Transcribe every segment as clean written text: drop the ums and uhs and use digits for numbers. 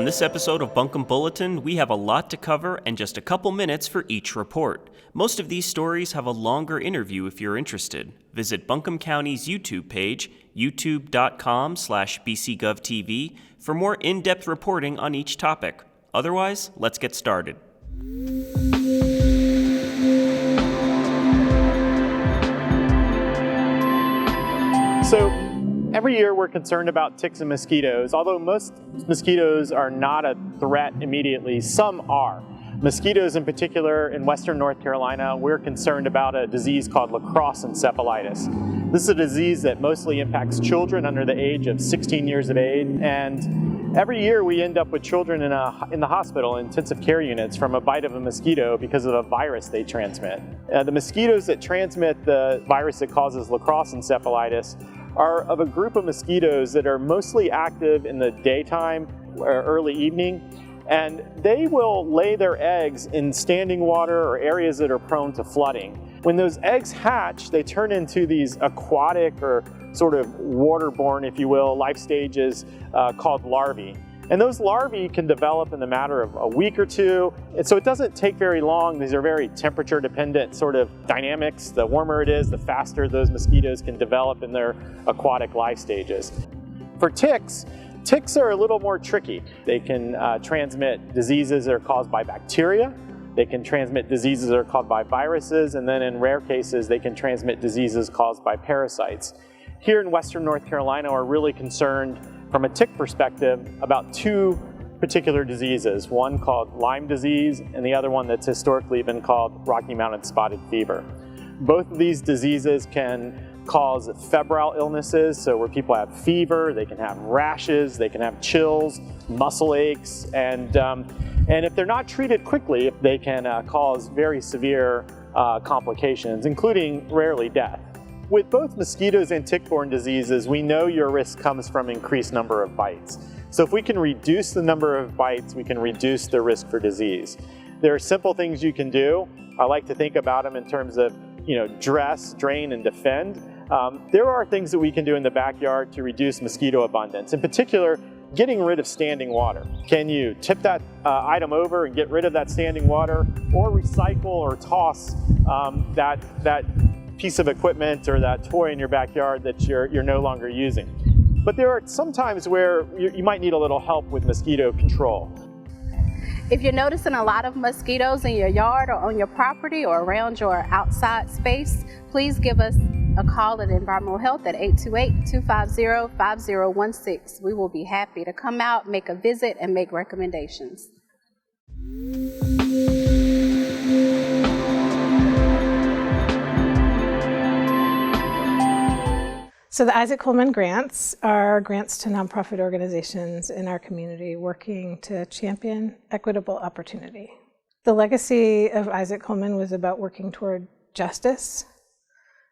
On this episode of Buncombe Bulletin, we have a lot to cover and just a couple minutes for each report. Most of these stories have a longer interview if you're interested. Visit Buncombe County's YouTube page, youtube.com/bcgovtv, for more in-depth reporting on each topic. Otherwise, let's get started. So every year we're concerned about ticks and mosquitoes. Although most mosquitoes are not a threat immediately, some are. Mosquitoes in particular in western North Carolina, we're concerned about a disease called lacrosse encephalitis. This is a disease that mostly impacts children under the age of 16 years of age, and every year we end up with children in the hospital, intensive care units, from a bite of a mosquito because of a virus they transmit. The mosquitoes that transmit the virus that causes lacrosse encephalitis are of a group of mosquitoes that are mostly active in the daytime or early evening, and they will lay their eggs in standing water or areas that are prone to flooding. When those eggs hatch, they turn into these aquatic or sort of waterborne, if you will, life stages called larvae. And those larvae can develop in the matter of a week or two. And so it doesn't take very long. These are very temperature dependent sort of dynamics. The warmer it is, the faster those mosquitoes can develop in their aquatic life stages. For ticks are a little more tricky. They can transmit diseases that are caused by bacteria. They can transmit diseases that are caused by viruses. And then in rare cases, they can transmit diseases caused by parasites. Here in western North Carolina, we're really concerned from a tick perspective about two particular diseases, one called Lyme disease and the other one that's historically been called Rocky Mountain spotted fever. Both of these diseases can cause febrile illnesses, so where people have fever, they can have rashes, they can have chills, muscle aches, and if they're not treated quickly, they can cause very severe complications, including rarely death. With both mosquitoes and tick-borne diseases, we know your risk comes from increased number of bites. So if we can reduce the number of bites, we can reduce the risk for disease. There are simple things you can do. I like to think about them in terms of, dress, drain, and defend. There are things that we can do in the backyard to reduce mosquito abundance. In particular, getting rid of standing water. Can you tip that item over and get rid of that standing water, or recycle or toss that piece of equipment or that toy in your backyard that you're no longer using? But there are some times where you might need a little help with mosquito control. If you're noticing a lot of mosquitoes in your yard or on your property or around your outside space, please give us a call at Environmental Health at 828-250-5016. We will be happy to come out, make a visit, and make recommendations. So the Isaac Coleman grants are grants to nonprofit organizations in our community working to champion equitable opportunity. The legacy of Isaac Coleman was about working toward justice,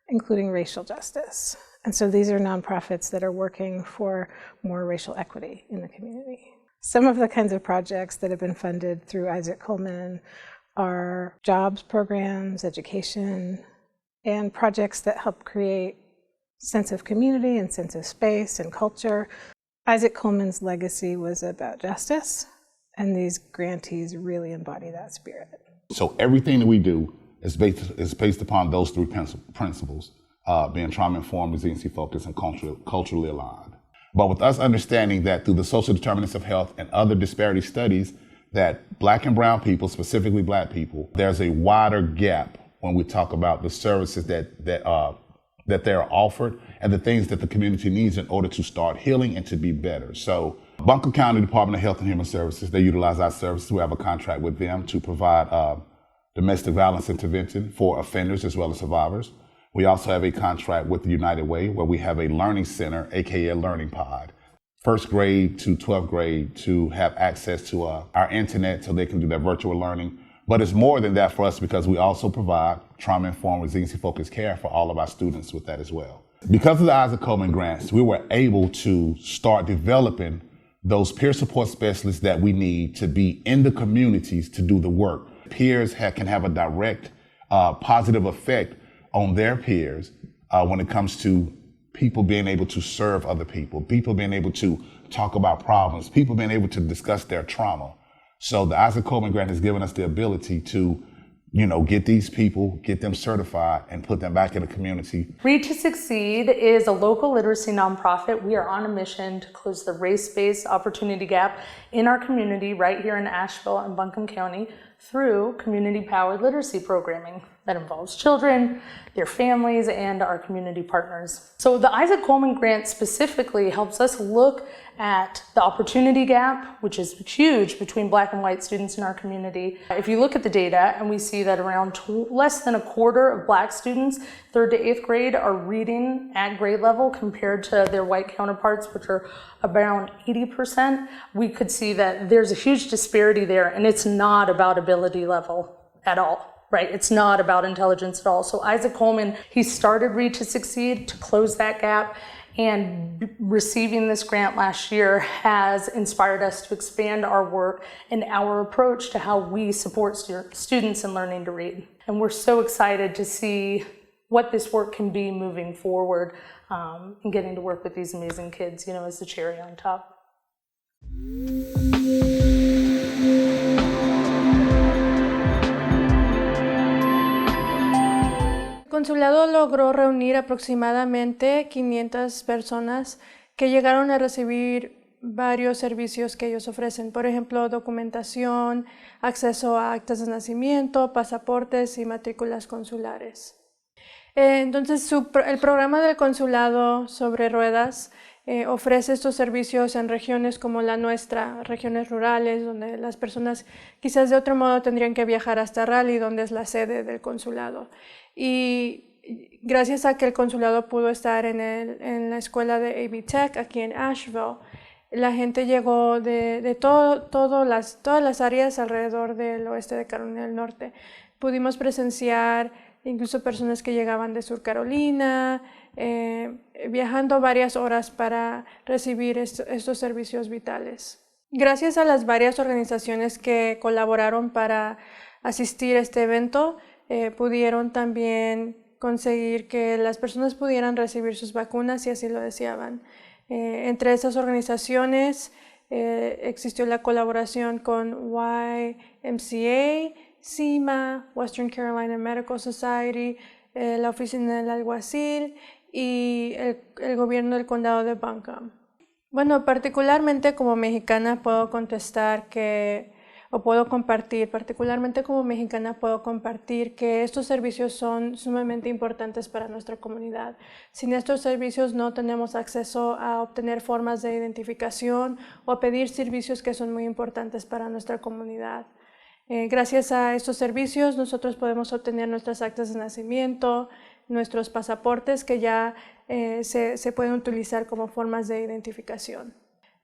including racial justice. And so these are nonprofits that are working for more racial equity in the community. Some of the kinds of projects that have been funded through Isaac Coleman are jobs programs, education, and projects that help create sense of community and sense of space and culture. Isaac Coleman's legacy was about justice, and these grantees really embody that spirit. So everything that we do is based upon those three principles, being trauma-informed, resiliency-focused, and culturally aligned. But with us understanding that through the social determinants of health and other disparity studies, that Black and brown people, specifically Black people, there's a wider gap when we talk about the services that they're offered and the things that the community needs in order to start healing and to be better. So Buncombe County Department of Health and Human Services, they utilize our services. We have a contract with them to provide domestic violence intervention for offenders as well as survivors. We also have a contract with the United Way where we have a learning center, aka a learning pod. First grade to 12th grade to have access to our internet so they can do their virtual learning. But it's more than that for us because we also provide trauma-informed, resiliency-focused care for all of our students with that as well. Because of the Isaac Coleman grants, we were able to start developing those peer support specialists that we need to be in the communities to do the work. Peers can have a direct positive effect on their peers when it comes to people being able to serve other people being able to talk about problems, people being able to discuss their trauma. So the Isaac Coleman Grant has given us the ability to, get these people, get them certified, and put them back in the community. Read to Succeed is a local literacy nonprofit. We are on a mission to close the race-based opportunity gap in our community right here in Asheville and Buncombe County through community-powered literacy programming that involves children, their families, and our community partners. So the Isaac Coleman Grant specifically helps us look at the opportunity gap, which is huge between Black and white students in our community. If you look at the data and we see that around less than a quarter of Black students, 3rd to 8th grade, are reading at grade level compared to their white counterparts, which are around 80%, we could see that there's a huge disparity there, and it's not about ability level at all. Right, it's not about intelligence at all. So Isaac Coleman, he started Read to Succeed to close that gap, and receiving this grant last year has inspired us to expand our work and our approach to how we support students in learning to read. And we're so excited to see what this work can be moving forward, and getting to work with these amazing kids, as the cherry on top. El consulado logró reunir aproximadamente 500 personas que llegaron a recibir varios servicios que ellos ofrecen, por ejemplo, documentación, acceso a actas de nacimiento, pasaportes y matrículas consulares. Entonces, el programa del consulado sobre ruedas ofrece estos servicios en regiones como la nuestra, regiones rurales, donde las personas quizás de otro modo tendrían que viajar hasta Raleigh, donde es la sede del consulado. Y gracias a que el consulado pudo estar en la escuela de AB Tech aquí en Asheville, la gente llegó de todas las áreas alrededor del oeste de Carolina del Norte. Pudimos presenciar incluso personas que llegaban de Sur Carolina, viajando varias horas para recibir estos servicios vitales. Gracias a las varias organizaciones que colaboraron para asistir a este evento, pudieron también conseguir que las personas pudieran recibir sus vacunas si así lo deseaban. Entre esas organizaciones existió la colaboración con YMCA, CIMA, Western Carolina Medical Society, la Oficina del Alguacil y el gobierno del condado de Buncombe. Bueno, particularmente como mexicana puedo compartir que estos servicios son sumamente importantes para nuestra comunidad. Sin estos servicios no tenemos acceso a obtener formas de identificación o a pedir servicios que son muy importantes para nuestra comunidad. Gracias a estos servicios nosotros podemos obtener nuestras actas de nacimiento, nuestros pasaportes que ya se pueden utilizar como formas de identificación.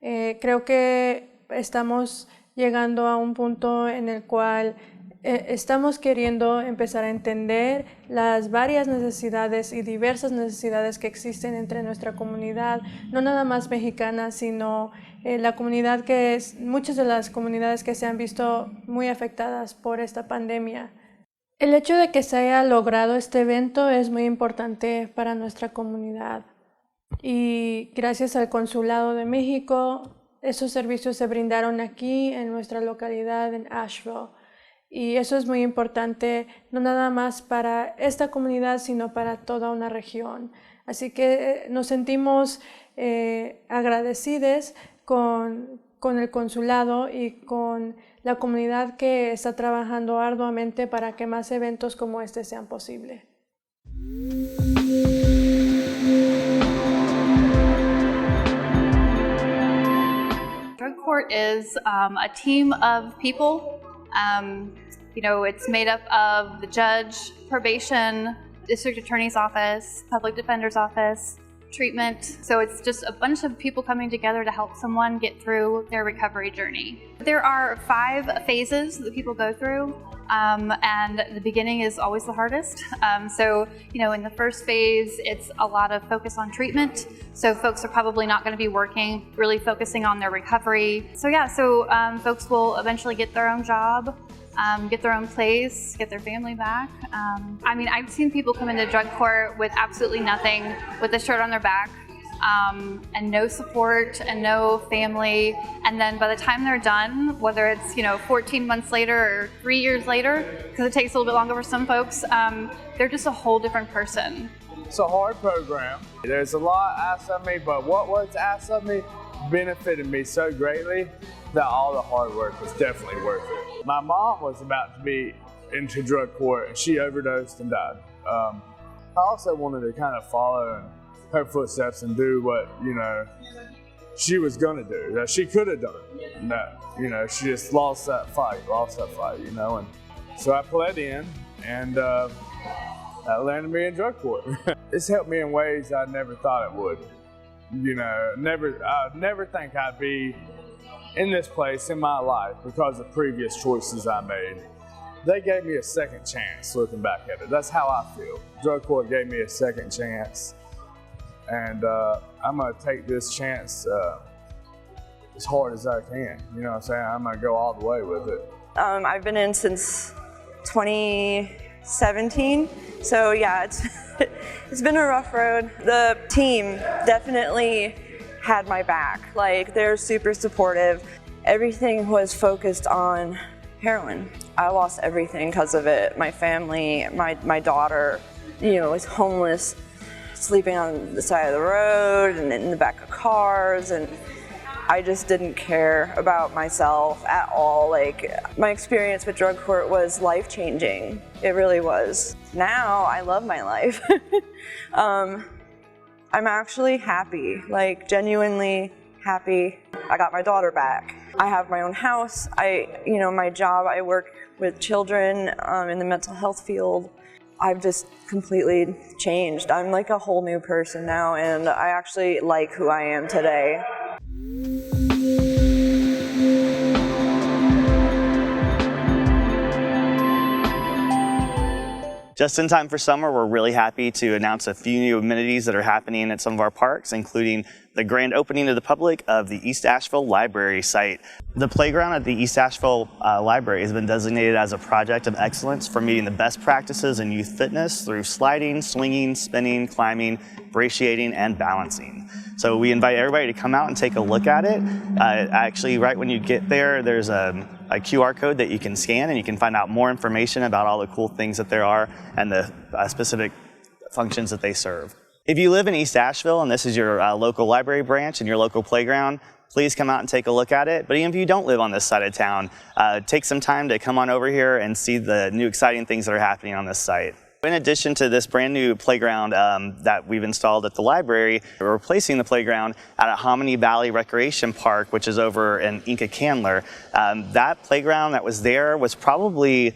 Creo que estamos llegando a un punto en el cual estamos queriendo empezar a entender las varias necesidades y diversas necesidades que existen entre nuestra comunidad, no nada más mexicana, sino muchas de las comunidades que se han visto muy afectadas por esta pandemia. El hecho de que se haya logrado este evento es muy importante para nuestra comunidad y gracias al Consulado de México, esos servicios se brindaron aquí en nuestra localidad en Asheville. Y eso es muy importante, no nada más para esta comunidad, sino para toda una región. Así que nos sentimos agradecidos con el consulado y con la comunidad que está trabajando arduamente para que más eventos como este sean posibles. Drug court is a team of people. It's made up of the judge, probation, district attorney's office, public defender's office, treatment. So it's just a bunch of people coming together to help someone get through their recovery journey. There are 5 phases that people go through, and the beginning is always the hardest. In the first phase, it's a lot of focus on treatment. So folks are probably not going to be working, really focusing on their recovery. Folks will eventually get their own job. get their own place, get their family back. I mean, I've seen people come into drug court with absolutely nothing, with a shirt on their back, and no support and no family. And then by the time they're done, whether it's 14 months later or 3 years later, because it takes a little bit longer for some folks, they're just a whole different person. It's a hard program. There's a lot asked of me, but what was asked of me benefited me so greatly that all the hard work was definitely worth it. My mom was about to be into drug court and she overdosed and died. I also wanted to kind of follow in her footsteps and do what, she was gonna do, that she could have done. No, she just lost that fight, and so I pled in, and that landed me in drug court. It's helped me in ways I never thought it would. I'd never think I'd be in this place in my life because of previous choices I made. They gave me a second chance looking back at it. That's how I feel. Drug court gave me a second chance. And I'm gonna take this chance as hard as I can. You know what I'm saying? I'm gonna go all the way with it. I've been in since 2017, so yeah, it's been a rough road. The team definitely had my back. Like, they're super supportive. Everything was focused on heroin. I lost everything because of it. My family, my daughter, was homeless, sleeping on the side of the road and in the back of cars, and I just didn't care about myself at all. Like, my experience with drug court was life-changing. It really was. Now I love my life. I'm actually happy, like genuinely happy. I got my daughter back. I have my own house. My job, I work with children in the mental health field. I've just completely changed. I'm like a whole new person now, and I actually like who I am today. Just in time for summer, we're really happy to announce a few new amenities that are happening at some of our parks, including the grand opening to the public of the East Asheville Library site. The playground at the East Asheville Library has been designated as a project of excellence for meeting the best practices in youth fitness through sliding, swinging, spinning, climbing, brachiating, and balancing. So we invite everybody to come out and take a look at it. Actually, right when you get there, there's a QR code that you can scan, and you can find out more information about all the cool things that there are and the specific functions that they serve. If you live in East Asheville and this is your local library branch and your local playground, please come out and take a look at it. But even if you don't live on this side of town, take some time to come on over here and see the new exciting things that are happening on this site. In addition to this brand new playground that we've installed at the library, we're replacing the playground at a Hominy Valley Recreation Park, which is over in Inca Candler. That playground that was there was probably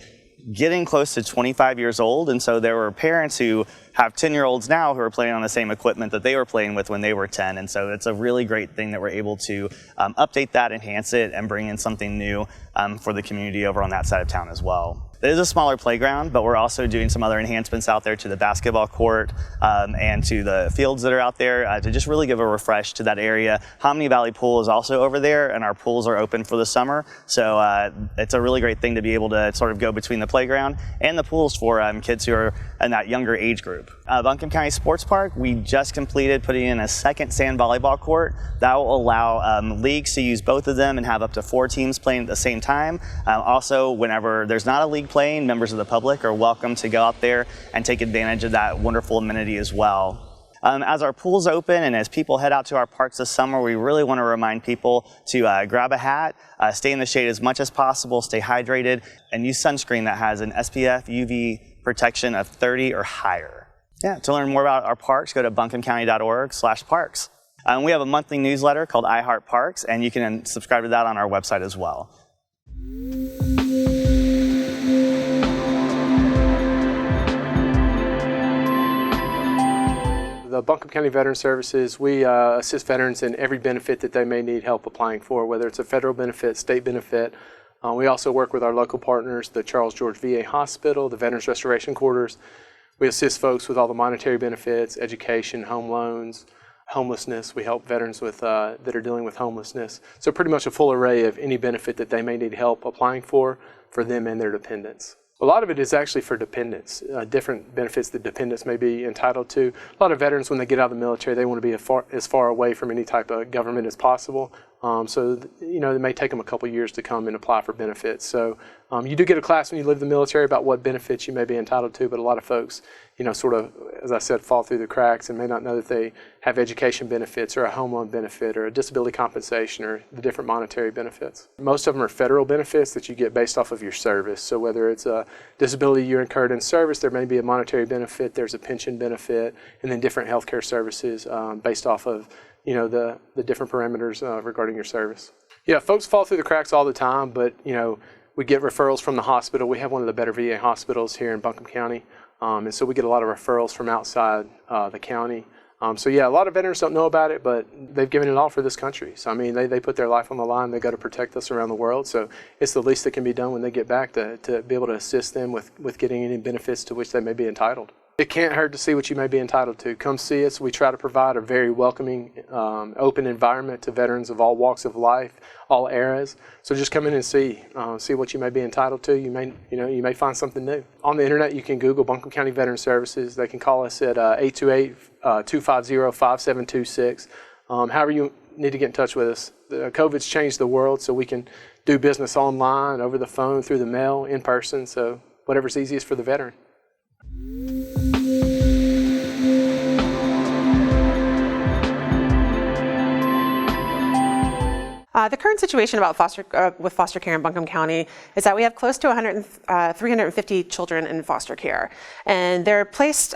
getting close to 25 years old, and so there were parents who have 10-year-olds now who are playing on the same equipment that they were playing with when they were 10, and so it's a really great thing that we're able to update that, enhance it, and bring in something new for the community over on that side of town as well. It is a smaller playground, but we're also doing some other enhancements out there to the basketball court and to the fields that are out there to just really give a refresh to that area. Hominy Valley Pool is also over there, and our pools are open for the summer. So it's a really great thing to be able to sort of go between the playground and the pools for kids who are in that younger age group. Buncombe County Sports Park, we just completed putting in a second sand volleyball court. That will allow leagues to use both of them and have up to 4 teams playing at the same time. Also, whenever there's not a league playing, members of the public are welcome to go out there and take advantage of that wonderful amenity as well. As our pools open and as people head out to our parks this summer, we really want to remind people to grab a hat, stay in the shade as much as possible, stay hydrated, and use sunscreen that has an SPF UV protection of 30 or higher. Yeah, to learn more about our parks, go to buncombecounty.org/parks. We have a monthly newsletter called I Heart Parks, and you can subscribe to that on our website as well. The Buncombe County Veteran Services, we assist veterans in every benefit that they may need help applying for, whether it's a federal benefit, state benefit. We also work with our local partners, the Charles George VA Hospital, the Veterans Restoration Quarters. We assist folks with all the monetary benefits, education, home loans, homelessness. We help veterans with that are dealing with homelessness. So pretty much a full array of any benefit that they may need help applying for. for them and their dependents. A lot of it is actually for dependents, different benefits that dependents may be entitled to. A lot of veterans, when they get out of the military, they want to be as far away from any type of government as possible. So, it may take them a couple years to come and apply for benefits. So you do get a class when you leave the military about what benefits you may be entitled to, but a lot of folks, sort of, as I said, fall through the cracks and may not know that they have education benefits or a home loan benefit or a disability compensation or the different monetary benefits. Most of them are federal benefits that you get based off of your service. So whether it's a disability you incurred in service, there may be a monetary benefit, there's a pension benefit, and then different healthcare services based off of the different parameters regarding your service. Yeah, folks fall through the cracks all the time, but we get referrals from the hospital. We have one of the better VA hospitals here in Buncombe County, and so we get a lot of referrals from outside the county. So yeah, a lot of veterans don't know about it, but they've given it all for this country. So I mean, they put their life on the line. They go to protect us around the world. So it's the least that can be done when they get back to be able to assist them with getting any benefits to which they may be entitled. It can't hurt to see what you may be entitled to. Come see us. We try to provide a very welcoming, open environment to veterans of all walks of life, all eras. So just come in and see what you may be entitled to. You may find something new. On the internet, you can Google Buncombe County Veteran Services. They can call us at 828-250-5726. However you need to get in touch with us. COVID's changed the world, so we can do business online, over the phone, through the mail, in person. So whatever's easiest for the veteran. The current situation about with foster care in Buncombe County is that we have close to 350 children in foster care, and they're placed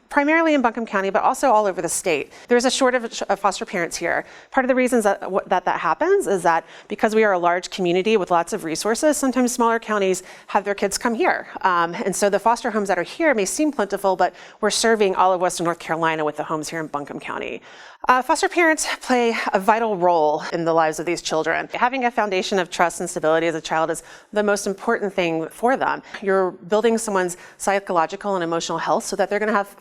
primarily in Buncombe County, but also all over the state. There's a shortage of foster parents here. Part of the reasons that happens is that because we are a large community with lots of resources, sometimes smaller counties have their kids come here. And so the foster homes that are here may seem plentiful, but we're serving all of Western North Carolina with the homes here in Buncombe County. Foster parents play a vital role in the lives of these children. Having a foundation of trust and stability as a child is the most important thing for them. You're building someone's psychological and emotional health so that they're going to have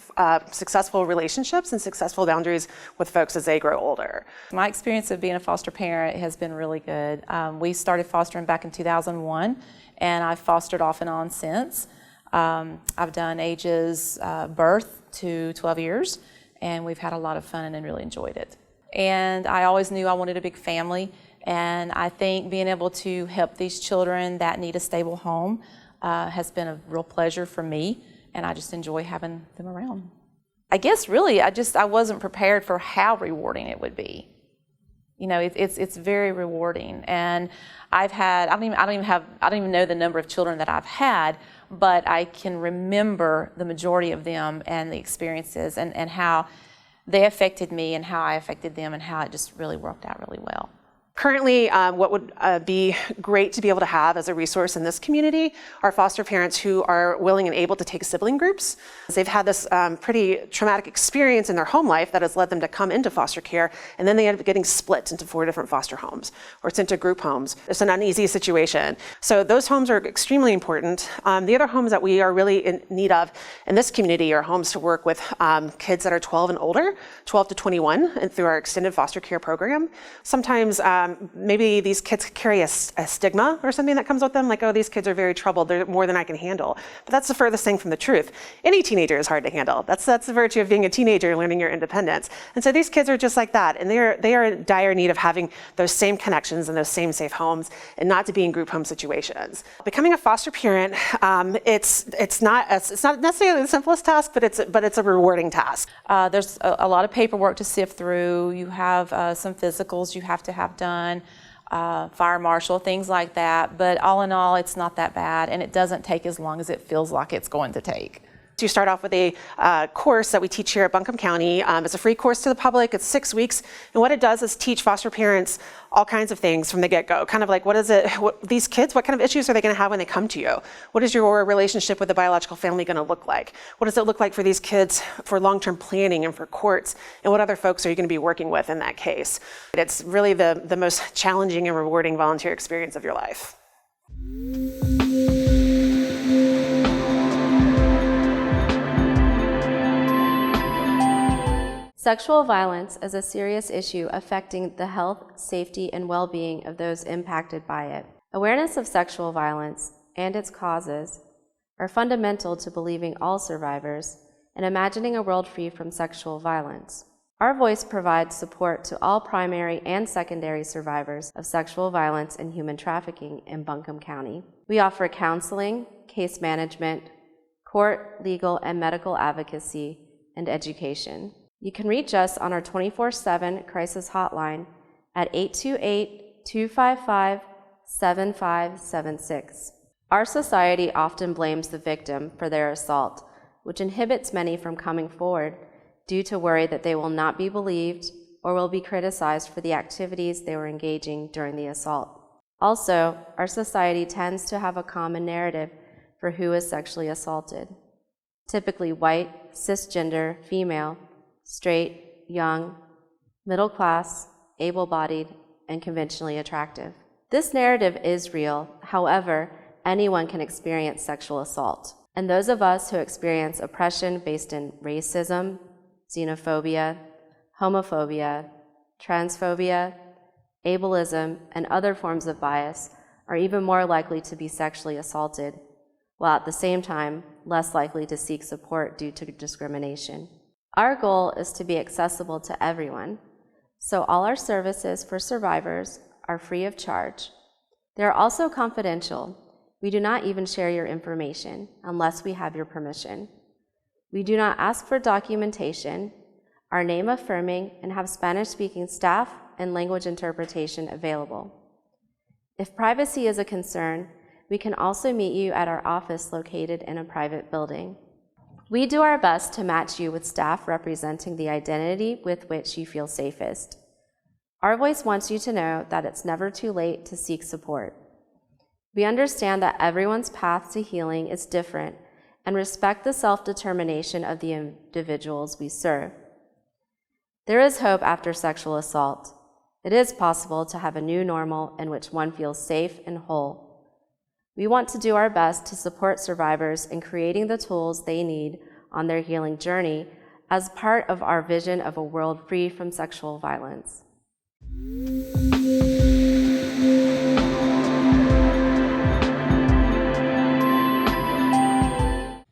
successful relationships and successful boundaries with folks as they grow older. My experience of being a foster parent has been really good. We started fostering back in 2001, and I've fostered off and on since. I've done ages birth to 12 years, and we've had a lot of fun and really enjoyed it. And I always knew I wanted a big family, and I think being able to help these children that need a stable home has been a real pleasure for me, and I just enjoy having them around. I guess really I wasn't prepared for how rewarding it would be. It's very rewarding, and I don't even know the number of children that I've had, but I can remember the majority of them and the experiences and how they affected me and how I affected them and how it just really worked out really well. Currently, what would be great to be able to have as a resource in this community are foster parents who are willing and able to take sibling groups. They've had this pretty traumatic experience in their home life that has led them to come into foster care, and then they end up getting split into 4 different foster homes, or it's into group homes. It's an uneasy situation. So those homes are extremely important. The other homes that we are really in need of in this community are homes to work with kids that are 12 and older, 12 to 21, and through our extended foster care program. Sometimes maybe these kids carry a stigma or something that comes with them, like, oh, these kids are very troubled, they're more than I can handle. But that's the furthest thing from the truth. Any teenager is hard to handle. That's the virtue of being a teenager, learning your independence. And so these kids are just like that, and they are in dire need of having those same connections and those same safe homes, and not to be in group home situations. Becoming a foster parent, it's not necessarily the simplest task, but it's a rewarding task. There's a lot of paperwork to sift through. You have some physicals you have to have done, fire marshal, things like that. But all in all, it's not that bad, and it doesn't take as long as it feels like it's going to take. You start off with a course that we teach here at Buncombe County. It's a free course to the public. It's 6 weeks. And what it does is teach foster parents all kinds of things from the get-go. Kind of like, what these kids, what kind of issues are they going to have when they come to you? What is your relationship with the biological family going to look like? What does it look like for these kids for long-term planning and for courts? And what other folks are you going to be working with in that case? It's really the most challenging and rewarding volunteer experience of your life. Sexual violence is a serious issue affecting the health, safety, and well-being of those impacted by it. Awareness of sexual violence and its causes are fundamental to believing all survivors and imagining a world free from sexual violence. Our voice provides support to all primary and secondary survivors of sexual violence and human trafficking in Buncombe County. We offer counseling, case management, court, legal, and medical advocacy, and education. You can reach us on our 24/7 crisis hotline at 828-255-7576. Our society often blames the victim for their assault, which inhibits many from coming forward due to worry that they will not be believed or will be criticized for the activities they were engaging during the assault. Also, our society tends to have a common narrative for who is sexually assaulted. Typically white, cisgender, female, straight, young, middle class, able-bodied, and conventionally attractive. This narrative is real. However, anyone can experience sexual assault. And those of us who experience oppression based in racism, xenophobia, homophobia, transphobia, ableism, and other forms of bias are even more likely to be sexually assaulted, while at the same time less likely to seek support due to discrimination. Our goal is to be accessible to everyone, so all our services for survivors are free of charge. They are also confidential. We do not even share your information unless we have your permission. We do not ask for documentation, are name affirming, and have Spanish-speaking staff and language interpretation available. If privacy is a concern, we can also meet you at our office located in a private building. We do our best to match you with staff representing the identity with which you feel safest. Our voice wants you to know that it's never too late to seek support. We understand that everyone's path to healing is different and respect the self-determination of the individuals we serve. There is hope after sexual assault. It is possible to have a new normal in which one feels safe and whole. We want to do our best to support survivors in creating the tools they need on their healing journey as part of our vision of a world free from sexual violence.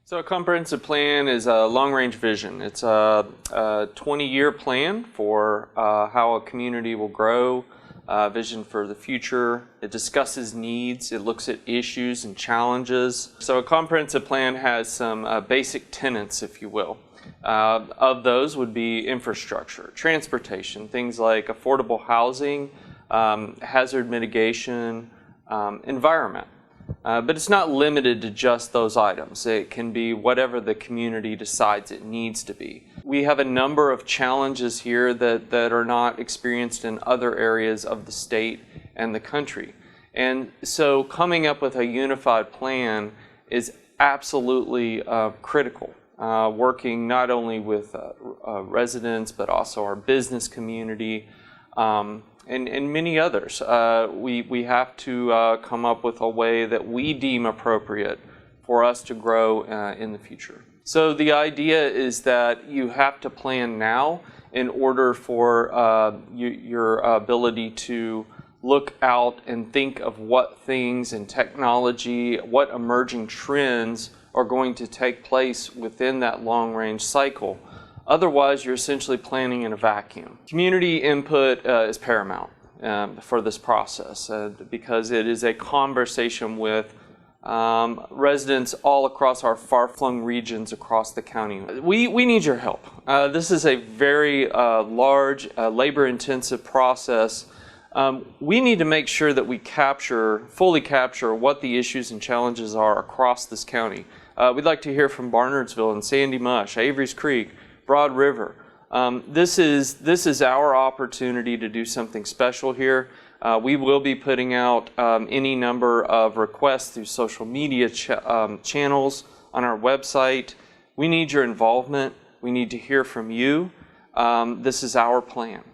So a comprehensive plan is a long-range vision. It's a 20-year plan for how a community will grow, vision for the future. It discusses needs. It looks at issues and challenges. So a comprehensive plan has some basic tenets, if you will. Of those would be infrastructure, transportation, things like affordable housing, hazard mitigation, environment. But it's not limited to just those items. It can be whatever the community decides it needs to be. We have a number of challenges here that are not experienced in other areas of the state and the country. And so coming up with a unified plan is absolutely critical. Working not only with residents, but also our business community, and many others. We have to come up with a way that we deem appropriate for us to grow in the future. So the idea is that you have to plan now in order for your ability to look out and think of what things and technology, what emerging trends are going to take place within that long-range cycle. Otherwise, you're essentially planning in a vacuum. Community input is paramount for this process because it is a conversation with residents all across our far-flung regions across the county. We need your help. This is a very large, labor-intensive process. We need to make sure that we fully capture what the issues and challenges are across this county. We'd like to hear from Barnardsville and Sandy Mush, Avery's Creek, Broad River. This is our opportunity to do something special here. We will be putting out any number of requests through social media channels on our website. We need your involvement. We need to hear from you. This is our plan.